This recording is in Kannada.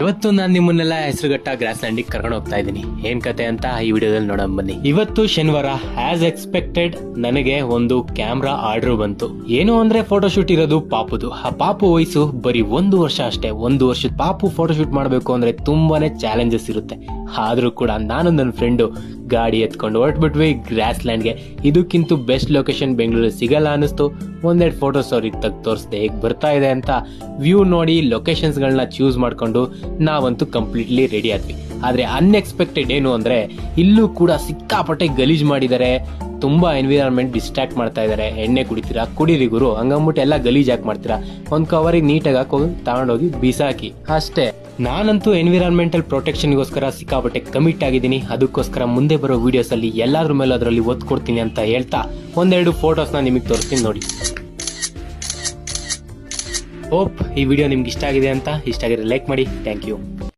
ಇವತ್ತು ನಾನು ನಿಮ್ಮನ್ನೆಲ್ಲ ಹೆಸರುಘಟ್ಟ ಗ್ರಾಸ್ ಲ್ಯಾಂಡಿಗೆ ಕರ್ಕೊಂಡು ಹೋಗ್ತಾ ಇದ್ದೀನಿ. ಏನ್ ಕತೆ ಅಂತ ಈ ವಿಡಿಯೋದಲ್ಲಿ ನೋಡೋಣ ಬನ್ನಿ. ಇವತ್ತು ಶನಿವಾರ ಆಸ್ ಎಕ್ಸ್ಪೆಕ್ಟೆಡ್ ನನಗೆ ಒಂದು ಕ್ಯಾಮ್ರಾ ಆರ್ಡರ್ ಬಂತು. ಏನು ಅಂದ್ರೆ ಫೋಟೋಶೂಟ್ ಇರೋದು ಪಾಪುದು. ಆ ಪಾಪು ವಯಸ್ಸು ಬರೀ 1 ವರ್ಷ ಅಷ್ಟೇ. 1 ವರ್ಷದ ಪಾಪು ಫೋಟೋಶೂಟ್ ಮಾಡಬೇಕು ಅಂದ್ರೆ ತುಂಬಾನೇ ಚಾಲೆಂಜಸ್ ಇರುತ್ತೆ. ಆದ್ರೂ ಕೂಡ ನಾನು ನನ್ನ ಫ್ರೆಂಡು ಗಾಡಿ ಎತ್ಕೊಂಡು ಹೊರಟ್ಬಿಟ್ವಿ ಗ್ರಾಸ್ ಲ್ಯಾಂಡ್ಗೆ. ಇದಕ್ಕಿಂತ ಬೆಸ್ಟ್ ಲೊಕೇಶನ್ ಬೆಂಗಳೂರಲ್ಲಿ ಸಿಗಲ್ಲ ಅನಿಸ್ತು. ಒಂದೆರಡು ಫೋಟೋಸ್ ಅವ್ರಿಗೆ ತೆಗೆದು ತೋರಿಸ್ದೆ ಹೇಗೆ ಬರ್ತಾ ಇದೆ ಅಂತ. ವ್ಯೂ ನೋಡಿ ಲೊಕೇಶನ್ಸ್ಗಳನ್ನ ಚೂಸ್ ಮಾಡ್ಕೊಂಡು ನಾವಂತೂ ಕಂಪ್ಲೀಟ್ಲಿ ರೆಡಿ ಆದ್ವಿ. ಆದ್ರೆ ಅನ್ಎಕ್ಸ್ಪೆಕ್ಟೆಡ್ ಏನು ಅಂದ್ರೆ ಇಲ್ಲೂ ಕೂಡ ಸಿಕ್ಕಾಪಟ್ಟೆ ಗಲೀಜ್ ಮಾಡಿದ್ದಾರೆ. ತುಂಬಾ ಎನ್ವಿರಾನ್ಮೆಂಟ್ ಡಿಸ್ಟ್ರಾಕ್ಟ್ ಮಾಡ್ತಾ ಇದಾರೆ. ಎಣ್ಣೆ ಕುಡಿತೀರಾ ಕುಡೀರಿ ಗುರು, ಹಂಗಂದ್ಬಿಟ್ಟು ಎಲ್ಲ ಗಲೀಜ್ ಹಾಕಿ ಮಾಡ್ತೀರಾ. ಒಂದ್ ಕವರಿಗೆ ನೀಟಾಗಿ ಹಾಕೋಗಿ ತಗೊಂಡೋಗಿ ಬಿಸಾಕಿ ಅಷ್ಟೇ. ನಾನಂತೂ ಎನ್ವಿರಾನ್ಮೆಂಟಲ್ ಪ್ರೊಟೆಕ್ಷನ್ಗೋಸ್ಕರ ಸಿಕ್ಕಾಪಟ್ಟೆ ಕಮಿಟ್ ಆಗಿದ್ದೀನಿ. ಅದಕ್ಕೋಸ್ಕರ ಮುಂದೆ ಬರೋ ವಿಡಿಯೋಸ್ ಅಲ್ಲಿ ಎಲ್ಲಾದ್ರ ಮೇಲೆ ಅದರಲ್ಲಿ ಒತ್ತು ಕೊಡ್ತೀನಿ ಅಂತ ಹೇಳ್ತಾ ಒಂದೆರಡು ಫೋಟೋಸ್ನ ನಿಮಗೆ ತೋರಿಸ್ತೀನಿ ನೋಡಿ. ಹೋಪ್ ಈ ವಿಡಿಯೋ ನಿಮ್ಗೆ ಇಷ್ಟ ಆಗಿದೆ ಅಂತ. ಇಷ್ಟ ಆಗಿದ್ರೆ ಲೈಕ್ ಮಾಡಿ. Thank you.